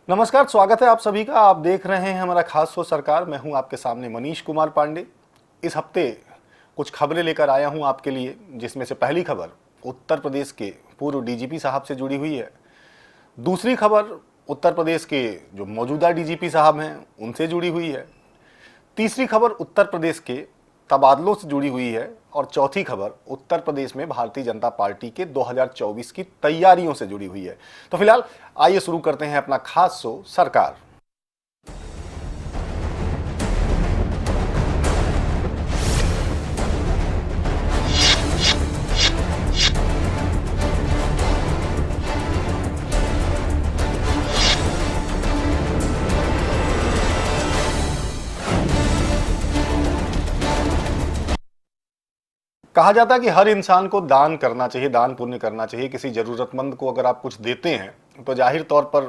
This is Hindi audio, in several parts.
नमस्कार, स्वागत है आप सभी का। आप देख रहे हैं हमारा खास शो सरकार। मैं हूं आपके सामने मनीष कुमार पांडे। इस हफ्ते कुछ खबरें लेकर आया हूं आपके लिए, जिसमें से पहली खबर उत्तर प्रदेश के पूर्व डीजीपी साहब से जुड़ी हुई है। दूसरी खबर उत्तर प्रदेश के जो मौजूदा डीजीपी साहब हैं उनसे जुड़ी हुई है। तीसरी खबर उत्तर प्रदेश के तबादलों से जुड़ी हुई है। और चौथी खबर उत्तर प्रदेश में भारतीय जनता पार्टी के 2024 की तैयारियों से जुड़ी हुई है। तो फिलहाल आइए शुरू करते हैं अपना खास शो सरकार। कहा जाता है कि हर इंसान को दान करना चाहिए, दान पुण्य करना चाहिए। किसी जरूरतमंद को अगर आप कुछ देते हैं तो जाहिर तौर पर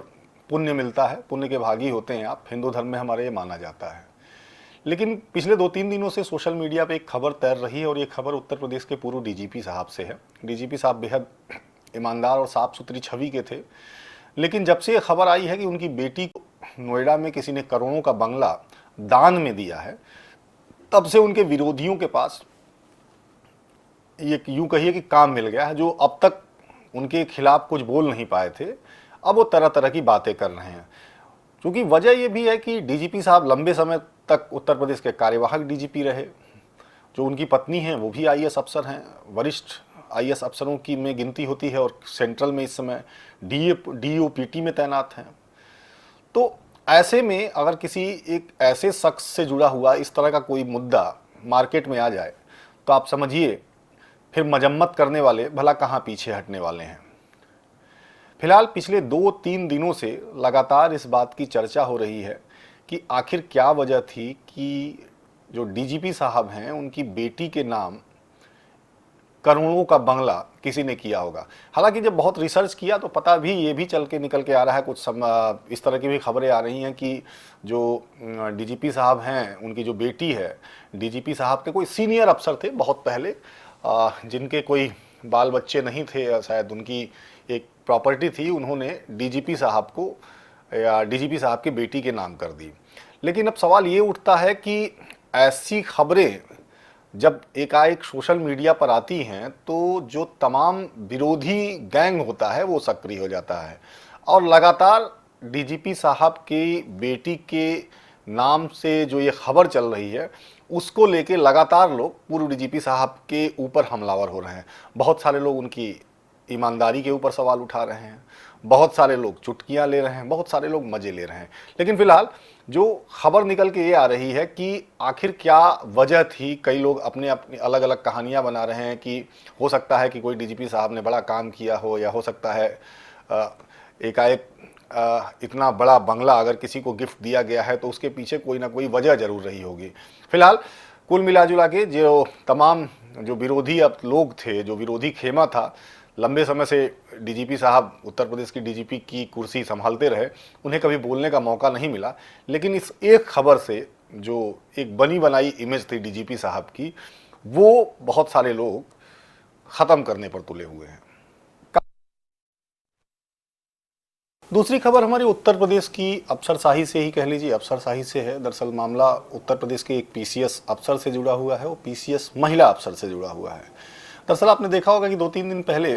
पुण्य मिलता है, पुण्य के भागी होते हैं आप। हिंदू धर्म में हमारे ये माना जाता है। लेकिन पिछले 2-3 दिनों से सोशल मीडिया पे एक खबर तैर रही है, और ये खबर उत्तर प्रदेश के पूर्व डीजीपी साहब से है। डीजीपी साहब बेहद ईमानदार और साफ सुथरी छवि के थे, लेकिन जब से ये खबर आई है कि उनकी बेटी को नोएडा में किसी ने करोड़ों का बंगला दान में दिया है, तब से उनके विरोधियों के पास ये यूं कहिए कि काम मिल गया है। जो अब तक उनके खिलाफ कुछ बोल नहीं पाए थे, अब वो तरह तरह की बातें कर रहे हैं। क्योंकि वजह ये भी है कि डीजीपी साहब लंबे समय तक उत्तर प्रदेश के कार्यवाहक डीजीपी रहे। जो उनकी पत्नी हैं वो भी आईएएस अफसर हैं, वरिष्ठ आईएएस अफसरों की में गिनती होती है, और सेंट्रल में इस समय डीओपीटी में तैनात हैं। तो ऐसे में अगर किसी एक ऐसे शख्स से जुड़ा हुआ इस तरह का कोई मुद्दा मार्केट में आ जाए, तो आप समझिए फिर मजम्मत करने वाले भला कहाँ पीछे हटने वाले हैं। फिलहाल पिछले 2-3 दिनों से लगातार इस बात की चर्चा हो रही है कि आखिर क्या वजह थी कि जो डीजीपी साहब हैं उनकी बेटी के नाम करोड़ों का बंगला किसी ने किया होगा। हालांकि जब बहुत रिसर्च किया तो पता भी ये भी चल के निकल के आ रहा है, कुछ इस तरह की भी खबरें आ रही हैं कि जो डीजीपी साहब हैं उनकी जो बेटी है, डीजीपी साहब के कोई सीनियर अफसर थे बहुत पहले, जिनके कोई बाल बच्चे नहीं थे, शायद उनकी एक प्रॉपर्टी थी, उन्होंने डीजीपी साहब को या डीजीपी साहब की बेटी के नाम कर दी। लेकिन अब सवाल ये उठता है कि ऐसी खबरें जब एकाएक सोशल मीडिया पर आती हैं तो जो तमाम विरोधी गैंग होता है वो सक्रिय हो जाता है, और लगातार डीजीपी साहब की बेटी के नाम से जो ये खबर चल रही है उसको लेके लगातार लोग पूर्व डीजीपी साहब के ऊपर हमलावर हो रहे हैं। बहुत सारे लोग उनकी ईमानदारी के ऊपर सवाल उठा रहे हैं, बहुत सारे लोग चुटकियां ले रहे हैं, बहुत सारे लोग मजे ले रहे हैं। लेकिन फिलहाल जो खबर निकल के ये आ रही है कि आखिर क्या वजह थी। कई लोग अपने अपनी अलग अलग कहानियां बना रहे हैं कि हो सकता है कि कोई डीजीपी साहब ने बड़ा काम किया हो, या हो सकता है एकाएक इतना बड़ा बंगला अगर किसी को गिफ्ट दिया गया है तो उसके पीछे कोई ना कोई वजह जरूर रही होगी। फिलहाल कुल मिलाजुला के जो तमाम जो विरोधी अब लोग थे, जो विरोधी खेमा था, लंबे समय से डीजीपी साहब उत्तर प्रदेश की डीजीपी की कुर्सी संभालते रहे, उन्हें कभी बोलने का मौका नहीं मिला। लेकिन इस एक खबर से जो एक बनी बनाई इमेज थी डीजीपी साहब की, वो बहुत सारे लोग ख़त्म करने पर तुले हुए हैं। दूसरी खबर हमारी उत्तर प्रदेश की अफसरशाही से ही कह लीजिए, अफसरशाही से है। दरअसल मामला उत्तर प्रदेश के एक पीसीएस अफसर से जुड़ा हुआ है, वो पीसीएस महिला अफसर से जुड़ा हुआ है। दरअसल आपने देखा होगा कि 2-3 दिन पहले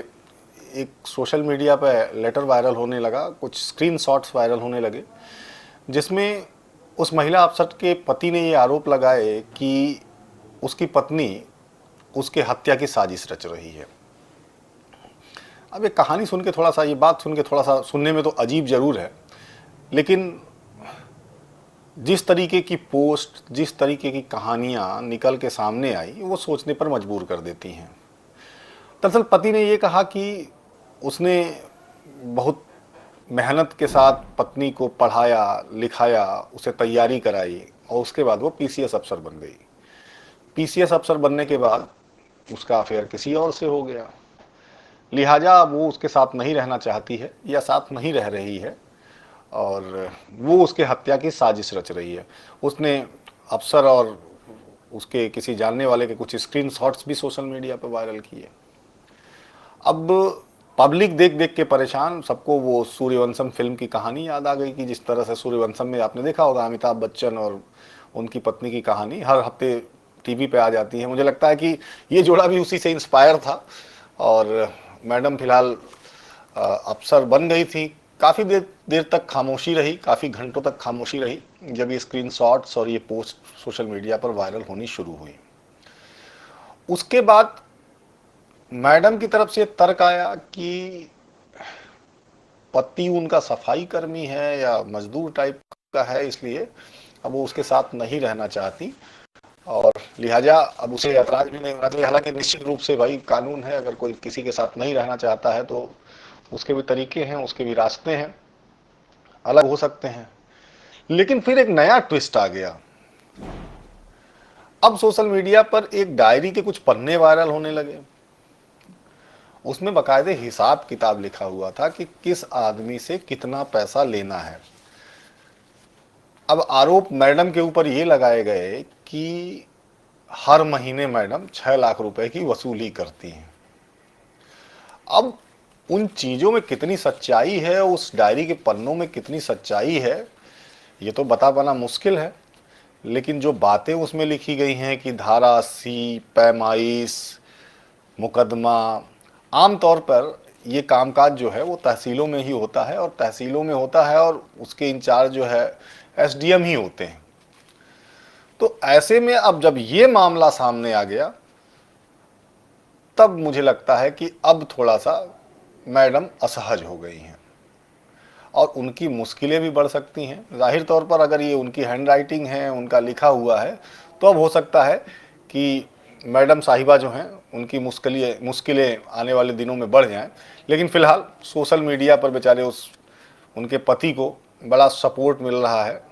एक सोशल मीडिया पर लेटर वायरल होने लगा, कुछ स्क्रीनशॉट्स वायरल होने लगे, जिसमें उस महिला अफसर के पति ने ये आरोप लगाए कि उसकी पत्नी उसके हत्या की साजिश रच रही है। अब ये कहानी सुन के थोड़ा सा, ये बात सुन के थोड़ा सा सुनने में तो अजीब ज़रूर है, लेकिन जिस तरीके की पोस्ट, जिस तरीके की कहानियाँ निकल के सामने आई, वो सोचने पर मजबूर कर देती हैं। दरअसल पति ने ये कहा कि उसने बहुत मेहनत के साथ पत्नी को पढ़ाया लिखाया, उसे तैयारी कराई, और उसके बाद वो पीसीएस अफसर बन गई। पीसीएस अफसर बनने के बाद उसका अफेयर किसी और से हो गया, लिहाजा वो उसके साथ नहीं रहना चाहती है या साथ नहीं रह रही है, और वो उसके हत्या की साजिश रच रही है। उसने अफसर और उसके किसी जानने वाले के कुछ स्क्रीनशॉट्स भी सोशल मीडिया पर वायरल किए। अब पब्लिक देख देख के परेशान। सबको वो सूर्यवंशम फिल्म की कहानी याद आ गई कि जिस तरह से सूर्यवंशम में आपने देखा होगा अमिताभ बच्चन और उनकी पत्नी की कहानी हर हफ्ते टीवी पे आ जाती है। मुझे लगता है कि ये जोड़ा भी उसी से इंस्पायर था। और मैडम फिलहाल अफसर बन गई थी। काफ़ी देर देर तक खामोशी रही, काफ़ी घंटों तक खामोशी रही, जब ये स्क्रीनशॉट्स और ये पोस्ट सोशल मीडिया पर वायरल होनी शुरू हुई। उसके बाद मैडम की तरफ से तर्क आया कि पति उनका सफाई कर्मी है या मजदूर टाइप का है, इसलिए अब वो उसके साथ नहीं रहना चाहती और लिहाजा अब उसे ऐतराज भी नहीं होना चाहिए। हालांकि निश्चित रूप से भाई कानून है, अगर कोई किसी के साथ नहीं रहना चाहता है तो उसके भी तरीके हैं, उसके भी रास्ते हैं, अलग हो सकते हैं। लेकिन फिर एक नया ट्विस्ट आ गया। अब सोशल मीडिया पर एक डायरी के कुछ पन्ने वायरल होने लगे। उसमें बाकायदे हिसाब किताब लिखा हुआ था कि किस आदमी से कितना पैसा लेना है। अब आरोप मैडम के ऊपर ये लगाए गए कि हर महीने मैडम 6 लाख रुपए की वसूली करती हैं। अब उन चीजों में कितनी सच्चाई है, उस डायरी के पन्नों में कितनी सच्चाई है, ये तो बता पाना मुश्किल है। लेकिन जो बातें उसमें लिखी गई हैं कि धारा 80, पैमाइश, मुकदमा, आमतौर पर ये कामकाज जो है वो तहसीलों में ही होता है और तहसीलों में होता है और उसके इंचार्ज जो है एसडीएम ही होते हैं। तो ऐसे में अब जब ये मामला सामने आ गया तब मुझे लगता है कि अब थोड़ा सा मैडम असहज हो गई हैं और उनकी मुश्किलें भी बढ़ सकती हैं। जाहिर तौर पर अगर ये उनकी हैंड राइटिंग है, उनका लिखा हुआ है, तो अब हो सकता है कि मैडम साहिबा जो हैं उनकी मुश्किलें आने वाले दिनों में बढ़ जाएं। लेकिन फ़िलहाल सोशल मीडिया पर बेचारे उनके पति को बड़ा सपोर्ट मिल रहा है,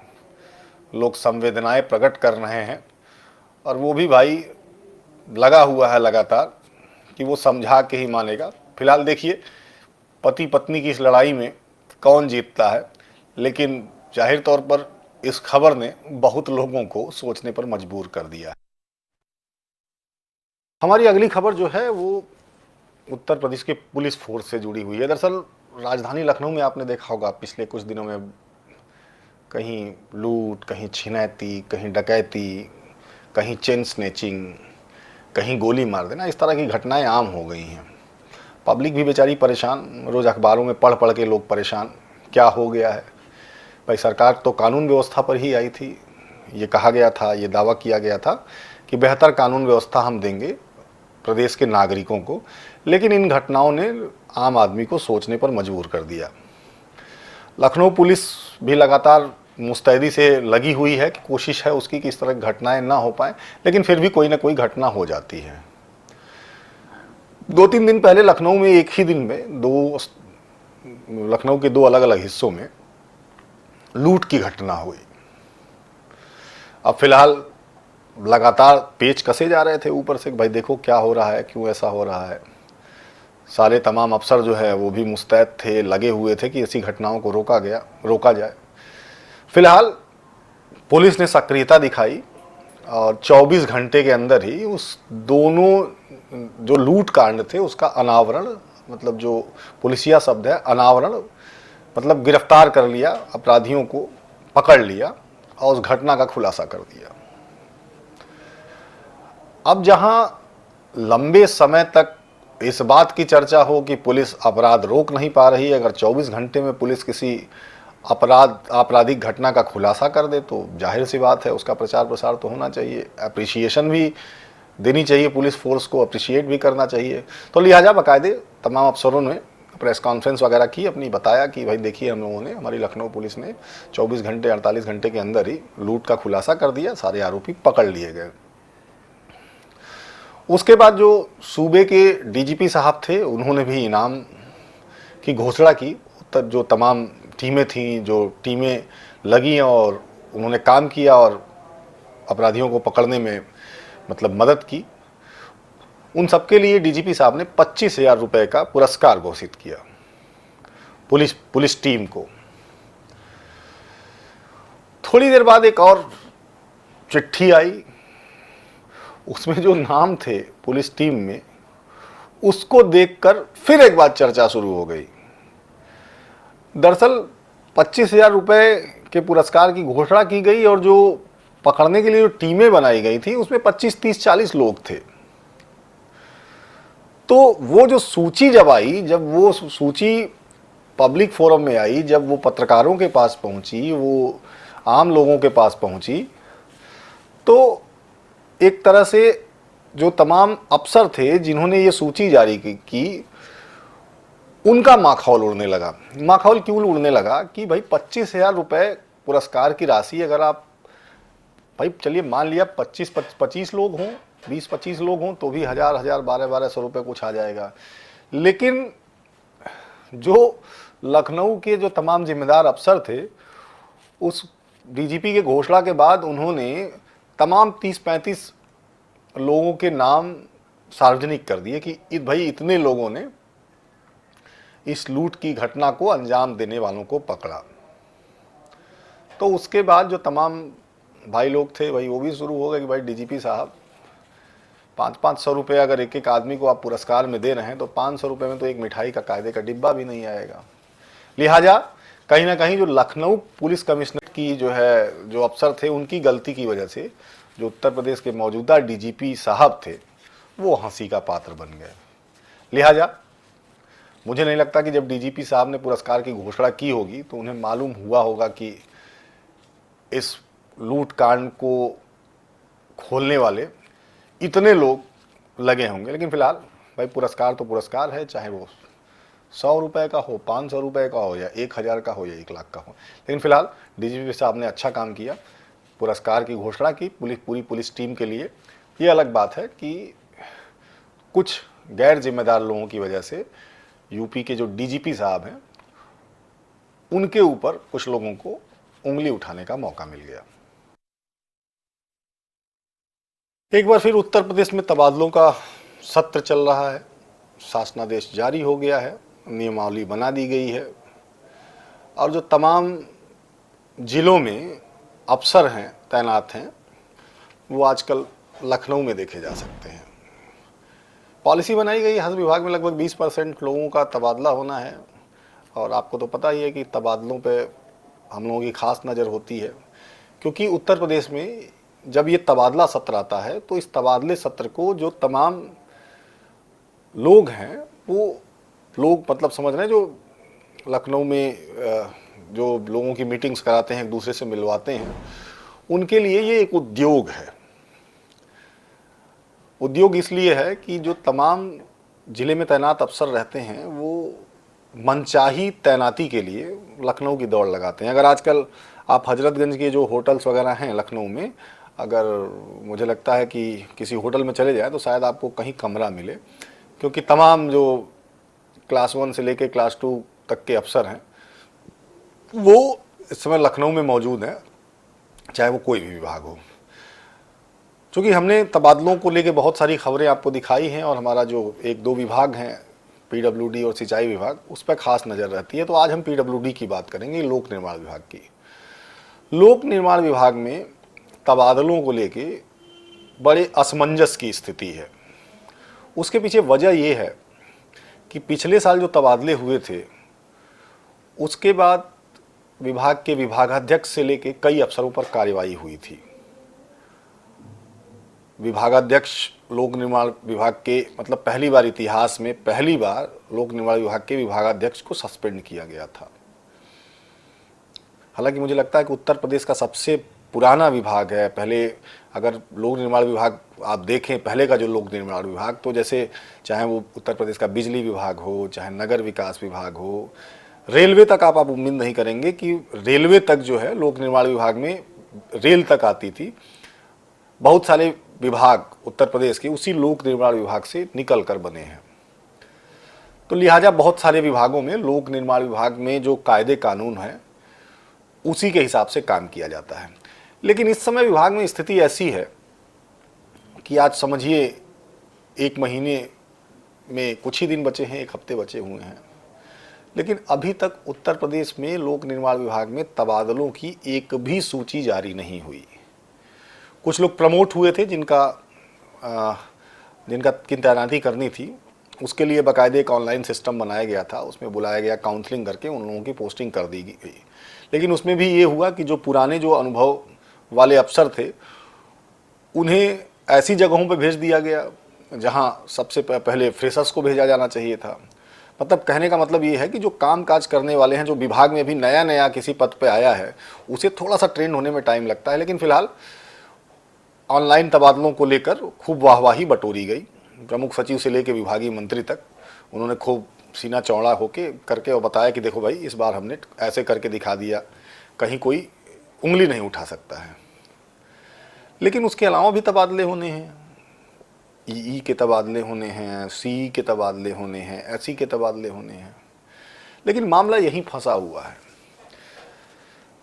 लोग संवेदनाएं प्रकट कर रहे हैं और वो भी भाई लगा हुआ है लगातार कि वो समझा के ही मानेगा। फिलहाल देखिए पति पत्नी की इस लड़ाई में कौन जीतता है, लेकिन जाहिर तौर पर इस खबर ने बहुत लोगों को सोचने पर मजबूर कर दिया है। हमारी अगली खबर जो है वो उत्तर प्रदेश के पुलिस फोर्स से जुड़ी हुई है। दरअसल राजधानी लखनऊ में आपने देखा होगा पिछले कुछ दिनों में कहीं लूट, कहीं छिनैती, कहीं डकैती, कहीं चेन स्नैचिंग, कहीं गोली मार देना, इस तरह की घटनाएं आम हो गई हैं। पब्लिक भी बेचारी परेशान, रोज़ अखबारों में पढ़ पढ़ के लोग परेशान, क्या हो गया है भाई। सरकार तो कानून व्यवस्था पर ही आई थी, ये कहा गया था, ये दावा किया गया था कि बेहतर कानून व्यवस्था हम देंगे प्रदेश के नागरिकों को, लेकिन इन घटनाओं ने आम आदमी को सोचने पर मजबूर कर दिया। लखनऊ पुलिस भी लगातार मुस्तैदी से लगी हुई है कि कोशिश है उसकी कि इस तरह की घटनाएं ना हो पाए, लेकिन फिर भी कोई ना कोई घटना हो जाती है। 2-3 दिन पहले लखनऊ में एक ही दिन में लखनऊ के 2 अलग अलग हिस्सों में लूट की घटना हुई। अब फिलहाल लगातार पेच कसे जा रहे थे ऊपर से, भाई देखो क्या हो रहा है, क्यों ऐसा हो रहा है। सारे तमाम अफसर जो है वो भी मुस्तैद थे, लगे हुए थे कि ऐसी घटनाओं को रोका जाए। फिलहाल पुलिस ने सक्रियता दिखाई और 24 घंटे के अंदर ही उस दोनों जो लूट कांड थे उसका अनावरण, मतलब जो पुलिसिया शब्द है अनावरण, मतलब गिरफ्तार कर लिया, अपराधियों को पकड़ लिया और उस घटना का खुलासा कर दिया। अब जहां लंबे समय तक इस बात की चर्चा हो कि पुलिस अपराध रोक नहीं पा रही, अगर 24 घंटे में पुलिस किसी आपराधिक घटना का खुलासा कर दे तो जाहिर सी बात है उसका प्रचार प्रसार तो होना चाहिए, अप्रिसिएशन भी देनी चाहिए, पुलिस फोर्स को अप्रिशिएट भी करना चाहिए। तो लिहाजा बाकायदे तमाम अफसरों ने प्रेस कॉन्फ्रेंस वगैरह की, अपनी बताया कि भाई देखिए हम लोगों ने, हमारी लखनऊ पुलिस ने 24 घंटे 48 घंटे के अंदर ही लूट का खुलासा कर दिया, सारे आरोपी पकड़ लिए गए। उसके बाद जो सूबे के डीजीपी साहब थे उन्होंने भी इनाम की घोषणा की। जो तमाम टीमें थीं, जो टीमें लगी और उन्होंने काम किया और अपराधियों को पकड़ने में मतलब मदद की, उन सबके लिए डीजीपी साहब ने 25,000 रुपये का पुरस्कार घोषित किया पुलिस टीम को। थोड़ी देर बाद एक और चिट्ठी आई, उसमें जो नाम थे पुलिस टीम में उसको देखकर फिर एक बार चर्चा शुरू हो गई। दरअसल 25,000 रुपए के पुरस्कार की घोषणा की गई और जो पकड़ने के लिए जो टीमें बनाई गई थी उसमें 25, 30, 40 लोग थे। तो वो जो सूची जब आई, जब वो सूची पब्लिक फोरम में आई, जब वो पत्रकारों के पास पहुंची, वो आम लोगों के पास पहुंची, तो एक तरह से जो तमाम अफसर थे जिन्होंने ये सूची जारी की, उनका माखौल उड़ने लगा। माखौल क्यों उड़ने लगा कि भाई 25,000 रुपए पुरस्कार की राशि, अगर आप भाई चलिए मान लिया 25 लोग हों, 20-25 लोग हों तो भी 1,000, 1,200 रुपए कुछ आ जाएगा। लेकिन जो लखनऊ के जो तमाम जिम्मेदार अफसर थे, उस डीजीपी के घोषणा के बाद उन्होंने तमाम 30-35 लोगों के नाम सार्वजनिक कर दिए कि भाई इतने लोगों ने इस लूट की घटना को अंजाम देने वालों को पकड़ा। तो उसके बाद जो तमाम भाई लोग थे भाई वो भी शुरू हो गए कि भाई डीजीपी साहब 500-500 रुपये अगर एक एक आदमी को आप पुरस्कार में दे रहे हैं तो 500 रुपये में तो एक मिठाई का कायदे का डिब्बा भी नहीं आएगा। लिहाजा कहीं ना कहीं जो लखनऊ पुलिस कमिश्नर की जो अफसर थे, उनकी गलती की वजह से जो उत्तर प्रदेश के मौजूदा डीजीपी साहब थे वो हंसी का पात्र बन गए। लिहाजा मुझे नहीं लगता कि जब डीजीपी साहब ने पुरस्कार की घोषणा की होगी तो उन्हें मालूम हुआ होगा कि इस लूट कांड को खोलने वाले इतने लोग लगे होंगे। लेकिन फिलहाल भाई पुरस्कार तो पुरस्कार है, चाहे वो 100 रुपये का हो, 500 रुपये का हो, या 1,000 का हो, या 1 लाख का हो। लेकिन फिलहाल डीजीपी साहब ने अच्छा काम किया, पुरस्कार की घोषणा की पूरी पुलिस टीम के लिए। ये अलग बात है कि कुछ गैर जिम्मेदार लोगों की वजह से यूपी के जो डीजीपी साहब हैं उनके ऊपर कुछ लोगों को उंगली उठाने का मौका मिल गया। एक बार फिर उत्तर प्रदेश में तबादलों का सत्र चल रहा है। शासनादेश जारी हो गया है, नियमावली बना दी गई है और जो तमाम जिलों में अफसर हैं, तैनात हैं, वो आजकल लखनऊ में देखे जा सकते हैं। पॉलिसी बनाई गई, हर विभाग में लगभग 20% लोगों का तबादला होना है और आपको तो पता ही है कि तबादलों पे हम लोगों की खास नज़र होती है, क्योंकि उत्तर प्रदेश में जब ये तबादला सत्र आता है तो इस तबादले सत्र को जो तमाम लोग हैं, वो लोग मतलब समझ रहे हैं, जो लखनऊ में जो लोगों की मीटिंग्स कराते हैं, एक दूसरे से मिलवाते हैं, उनके लिए ये एक उद्योग है। उद्योग इसलिए है कि जो तमाम ज़िले में तैनात अफसर रहते हैं वो मनचाही तैनाती के लिए लखनऊ की दौड़ लगाते हैं। अगर आजकल आप हजरतगंज के जो होटल्स वगैरह हैं लखनऊ में, अगर मुझे लगता है कि किसी होटल में चले जाए तो शायद आपको कहीं कमरा मिले, क्योंकि तमाम जो क्लास 1 से लेकर क्लास 2 तक के अफसर हैं वो इस समय लखनऊ में मौजूद हैं, चाहे वो कोई भी विभाग हो। क्योंकि हमने तबादलों को लेकर बहुत सारी खबरें आपको दिखाई हैं और हमारा जो 1-2 विभाग हैं, पीडब्ल्यूडी और सिंचाई विभाग, उस पर खास नज़र रहती है। तो आज हम पीडब्ल्यूडी की बात करेंगे, लोक निर्माण विभाग की। लोक निर्माण विभाग में तबादलों को लेके बड़े असमंजस की स्थिति है। उसके पीछे वजह ये है कि पिछले साल जो तबादले हुए थे उसके बाद विभाग के विभागाध्यक्ष से लेके कई अफसरों पर कार्रवाई हुई थी। विभागाध्यक्ष लोक निर्माण विभाग के मतलब पहली बार इतिहास में पहली बार लोक निर्माण विभाग के विभागाध्यक्ष को सस्पेंड किया गया था। हालांकि मुझे लगता है कि उत्तर प्रदेश का सबसे पुराना विभाग है। पहले अगर लोक निर्माण विभाग आप देखें, पहले का जो लोक निर्माण विभाग, तो जैसे चाहे वो उत्तर प्रदेश का बिजली विभाग हो, चाहे नगर विकास विभाग हो, रेलवे तक आप उम्मीद नहीं करेंगे कि रेलवे तक जो है लोक निर्माण विभाग में रेल तक आती थी। बहुत सारे विभाग उत्तर प्रदेश के उसी लोक निर्माण विभाग से निकल कर बने हैं। तो लिहाजा बहुत सारे विभागों में लोक निर्माण विभाग में जो कायदे कानून है उसी के हिसाब से काम किया जाता है। लेकिन इस समय विभाग में स्थिति ऐसी है कि आज समझिए 1 महीने में कुछ ही दिन बचे हैं, 1 हफ्ते बचे हुए हैं, लेकिन अभी तक उत्तर प्रदेश में लोक निर्माण विभाग में तबादलों की एक भी सूची जारी नहीं हुई। कुछ लोग प्रमोट हुए थे जिनकी तैनाती करनी थी, उसके लिए बाकायदे एक ऑनलाइन सिस्टम बनाया गया था, उसमें बुलाया गया, काउंसलिंग करके उन लोगों की पोस्टिंग कर दी गई। लेकिन उसमें भी ये हुआ कि जो पुराने जो अनुभव वाले अफसर थे उन्हें ऐसी जगहों पे भेज दिया गया जहां सबसे पहले फ्रेशर्स को भेजा जाना चाहिए था। मतलब कहने का मतलब ये है कि जो काम काज करने वाले हैं, जो विभाग में भी नया नया किसी पद पे आया है, उसे थोड़ा सा ट्रेन होने में टाइम लगता है। लेकिन फिलहाल ऑनलाइन तबादलों को लेकर खूब वाहवाही बटोरी गई। प्रमुख सचिव से लेकर विभागीय मंत्री तक उन्होंने खूब सीना चौड़ा होके करके और बताया कि देखो भाई, इस बार हमने ऐसे करके दिखा दिया, कहीं कोई उंगली नहीं उठा सकता है। लेकिन उसके अलावा भी तबादले होने हैं, ई के तबादले होने हैं, सी के तबादले होने हैं, एसई के तबादले होने हैं। लेकिन मामला यहीं फंसा हुआ है।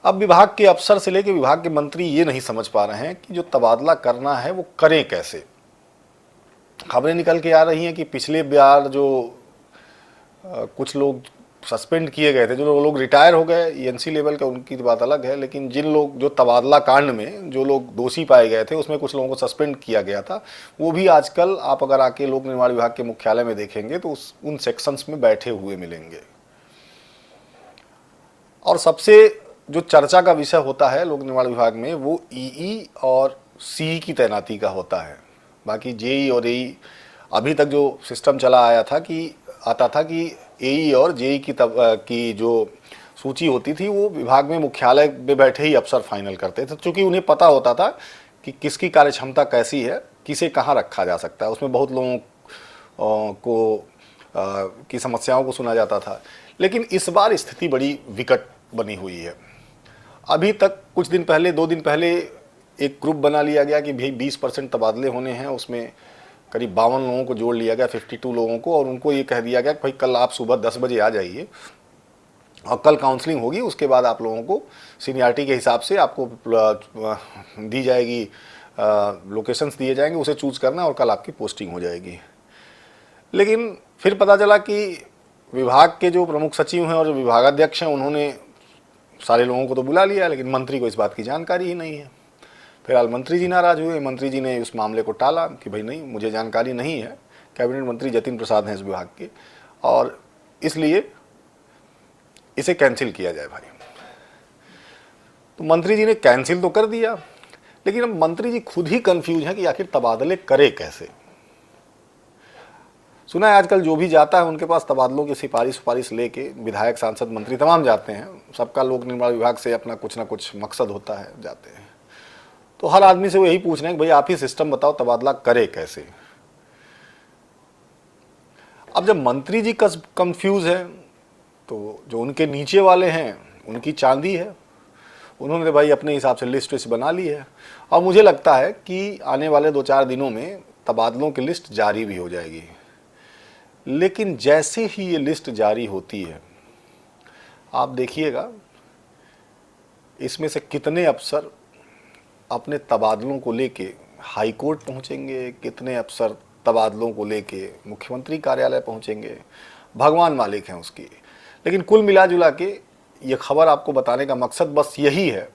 अब विभाग के अफसर से लेकर विभाग के मंत्री ये नहीं समझ पा रहे हैं कि जो तबादला करना है वो करें कैसे। खबरें निकल के आ रही हैं कि पिछले बार जो कुछ लोग सस्पेंड किए गए थे, जो लोग रिटायर हो गए, ईएनसी लेवल का, उनकी बात अलग है। लेकिन जिन लोग जो तबादला कांड में जो लोग दोषी पाए गए थे उसमें कुछ लोगों को सस्पेंड किया गया था, वो भी आजकल आप अगर आके लोक निर्माण विभाग के मुख्यालय में देखेंगे तो उन सेक्शंस में बैठे हुए मिलेंगे। और सबसे जो चर्चा का विषय होता है लोक निर्माण विभाग में वो ई और सी की तैनाती का होता है। बाकी जेई और एई अभी तक जो सिस्टम चला आया था कि आता था कि एई और जेई की जो सूची होती थी वो विभाग में मुख्यालय में बैठे ही अफसर फाइनल करते थे, क्योंकि उन्हें पता होता था कि किसकी कार्य क्षमता कैसी है, किसे कहाँ रखा जा सकता है। उसमें बहुत लोगों को की समस्याओं को सुना जाता था। लेकिन इस बार स्थिति बड़ी विकट बनी हुई है। अभी तक कुछ दिन पहले, 2 दिन पहले एक ग्रुप बना लिया गया कि भाई 20% तबादले होने हैं, उसमें करीब 52 लोगों को जोड़ लिया गया, 52 लोगों को, और उनको ये कह दिया गया कि भाई कल आप सुबह 10 बजे आ जाइए और कल काउंसलिंग होगी, उसके बाद आप लोगों को सीनियरिटी के हिसाब से आपको दी जाएगी, लोकेशंस दिए जाएंगे, उसे चूज करना और कल आपकी पोस्टिंग हो जाएगी। लेकिन फिर पता चला कि विभाग के जो प्रमुख सचिव हैं और जो विभागाध्यक्ष हैं उन्होंने सारे लोगों को तो बुला लिया, लेकिन मंत्री को इस बात की जानकारी ही नहीं है। फिलहाल मंत्री जी नाराज हुए। मंत्री जी ने उस मामले को टाला कि भाई नहीं, मुझे जानकारी नहीं है। कैबिनेट मंत्री जतिन प्रसाद हैं इस विभाग के, और इसलिए इसे कैंसिल किया जाए भाई। तो मंत्री जी ने कैंसिल तो कर दिया, लेकिन अब मंत्री जी खुद ही कंफ्यूज हैं कि आखिर तबादले करे कैसे। सुना है आजकल जो भी जाता है उनके पास तबादलों की सिफारिश लेके विधायक, सांसद, मंत्री तमाम जाते हैं। सबका लोक निर्माण विभाग से अपना कुछ ना कुछ मकसद होता है, जाते हैं। तो हर आदमी से वो यही पूछ रहे हैं कि भाई आप ही सिस्टम बताओ, तबादला करे कैसे। अब जब मंत्री जी कंफ्यूज है तो जो उनके नीचे वाले हैं उनकी चांदी है। उन्होंने भाई अपने हिसाब से लिस्ट बना ली है, और मुझे लगता है कि आने वाले 2-4 दिनों में तबादलों की लिस्ट जारी भी हो जाएगी। लेकिन जैसे ही ये लिस्ट जारी होती है, आप देखिएगा इसमें से कितने अफसर अपने तबादलों को लेके हाई कोर्ट पहुंचेंगे, कितने अफसर तबादलों को लेके मुख्यमंत्री कार्यालय पहुंचेंगे, भगवान मालिक हैं उसकी। लेकिन कुल मिला जुला के ये खबर आपको बताने का मकसद बस यही है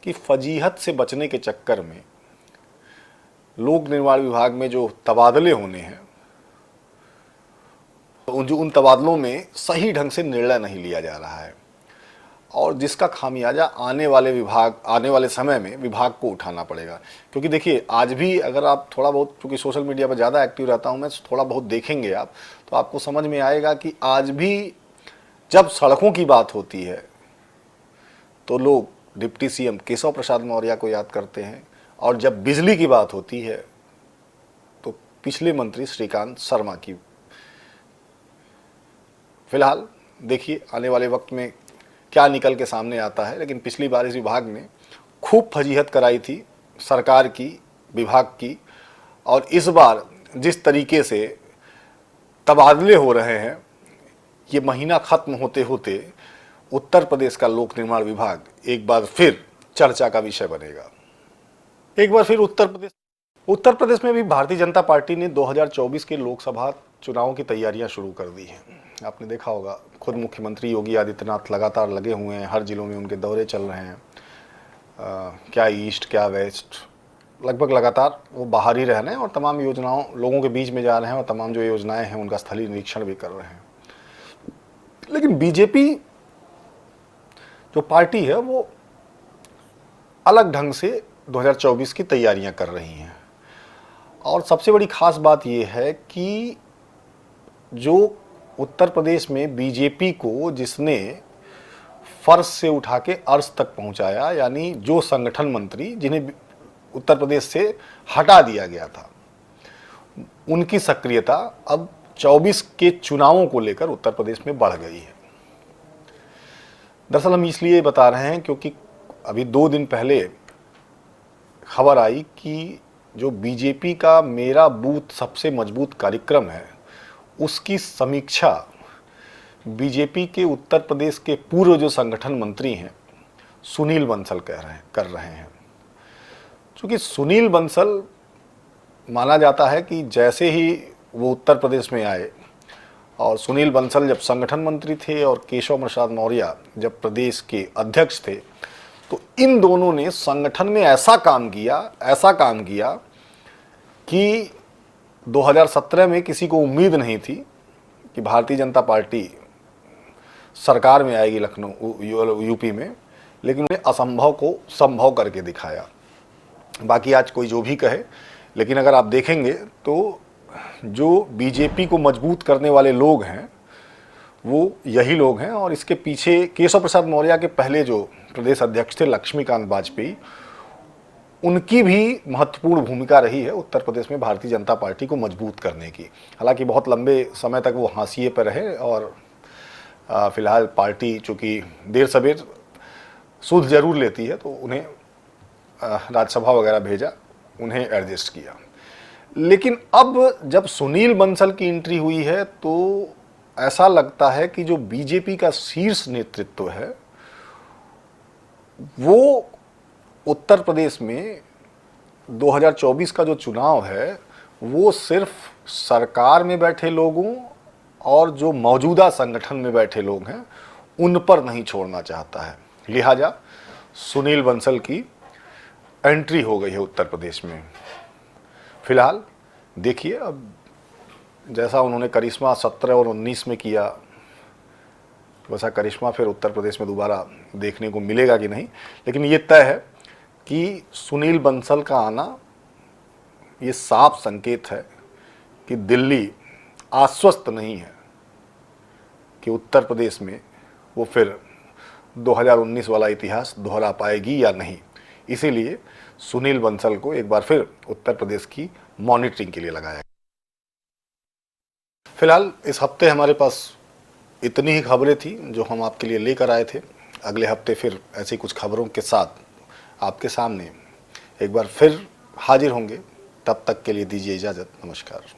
कि फजीहत से बचने के चक्कर में लोक निर्माण विभाग में जो तबादले होने हैं, उन तबादलों में सही ढंग से निर्णय नहीं लिया जा रहा है, और जिसका खामियाजा आने वाले समय में विभाग को उठाना पड़ेगा। क्योंकि देखिए, आज भी अगर आप थोड़ा बहुत, क्योंकि सोशल मीडिया पर ज़्यादा एक्टिव रहता हूँ मैं, थोड़ा बहुत देखेंगे आप तो आपको समझ में आएगा कि आज भी जब सड़कों की बात होती है तो लोग डिप्टी सीएम केशव प्रसाद मौर्य को याद करते हैं, और जब बिजली की बात होती है तो पिछले मंत्री श्रीकांत शर्मा की। फिलहाल देखिए आने वाले वक्त में क्या निकल के सामने आता है। लेकिन पिछली बार इस विभाग ने खूब फजीहत कराई थी सरकार की, विभाग की, और इस बार जिस तरीके से तबादले हो रहे हैं, ये महीना खत्म होते होते उत्तर प्रदेश का लोक निर्माण विभाग एक बार फिर चर्चा का विषय बनेगा। एक बार फिर उत्तर प्रदेश में भी भारतीय जनता पार्टी ने 2024 के लोकसभा चुनावों की तैयारियां शुरू कर दी हैं। आपने देखा होगा, खुद मुख्यमंत्री योगी आदित्यनाथ लगातार लगे हुए हैं, हर जिलों में उनके दौरे चल रहे हैं। क्या ईस्ट, क्या वेस्ट, लगभग लगातार वो बाहर ही रह रहे हैं और तमाम योजनाओं लोगों के बीच में जा रहे हैं और तमाम जो योजनाएं हैं उनका स्थलीय निरीक्षण भी कर रहे हैं। लेकिन बीजेपी जो पार्टी है वो अलग ढंग से 2024 की तैयारियां कर रही हैं। और सबसे बड़ी खास बात यह है कि जो उत्तर प्रदेश में बीजेपी को जिसने फर्श से उठा के अर्श तक पहुंचाया, यानी जो संगठन मंत्री जिन्हें उत्तर प्रदेश से हटा दिया गया था, उनकी सक्रियता अब 24 के चुनावों को लेकर उत्तर प्रदेश में बढ़ गई है। दरअसल हम इसलिए बता रहे हैं क्योंकि अभी 2 दिन पहले खबर आई कि जो बीजेपी का मेरा बूथ सबसे मजबूत कार्यक्रम है, उसकी समीक्षा बीजेपी के उत्तर प्रदेश के पूर्व जो संगठन मंत्री हैं सुनील बंसल कर रहे हैं। क्योंकि सुनील बंसल माना जाता है कि जैसे ही वो उत्तर प्रदेश में आए, और सुनील बंसल जब संगठन मंत्री थे और केशव प्रसाद मौर्य जब प्रदेश के अध्यक्ष थे, तो इन दोनों ने संगठन में ऐसा काम किया कि 2017 में किसी को उम्मीद नहीं थी कि भारतीय जनता पार्टी सरकार में आएगी लखनऊ यूपी में, लेकिन उन्हें असंभव को संभव करके दिखाया। बाकी आज कोई जो भी कहे, लेकिन अगर आप देखेंगे तो जो बीजेपी को मजबूत करने वाले लोग हैं वो यही लोग हैं। और इसके पीछे केशव प्रसाद मौर्य के पहले जो प्रदेश अध्यक्ष थे लक्ष्मीकांत वाजपेयी, उनकी भी महत्वपूर्ण भूमिका रही है उत्तर प्रदेश में भारतीय जनता पार्टी को मजबूत करने की। हालांकि बहुत लंबे समय तक वो हाशिए पर रहे और फिलहाल पार्टी चूँकि देर सबेर सूद जरूर लेती है, तो उन्हें राज्यसभा वगैरह भेजा, उन्हें एडजस्ट किया। लेकिन अब जब सुनील बंसल की एंट्री हुई है तो ऐसा लगता है कि जो बीजेपी का शीर्ष नेतृत्व है वो उत्तर प्रदेश में 2024 का जो चुनाव है वो सिर्फ सरकार में बैठे लोगों और जो मौजूदा संगठन में बैठे लोग हैं उन पर नहीं छोड़ना चाहता है। लिहाजा सुनील बंसल की एंट्री हो गई है उत्तर प्रदेश में। फिलहाल देखिए अब जैसा उन्होंने करिश्मा 17 और 19 में किया, वैसा करिश्मा फिर उत्तर प्रदेश में दोबारा देखने को मिलेगा कि नहीं। लेकिन ये तय है कि सुनील बंसल का आना ये साफ संकेत है कि दिल्ली आश्वस्त नहीं है कि उत्तर प्रदेश में वो फिर 2019 वाला इतिहास दोहरा पाएगी या नहीं। इसीलिए सुनील बंसल को एक बार फिर उत्तर प्रदेश की मॉनिटरिंग के लिए लगाया। फिलहाल इस हफ्ते हमारे पास इतनी ही खबरें थी जो हम आपके लिए लेकर आए थे। अगले हफ्ते फिर ऐसी कुछ खबरों के साथ आपके सामने एक बार फिर हाजिर होंगे। तब तक के लिए दीजिए इजाज़त। नमस्कार।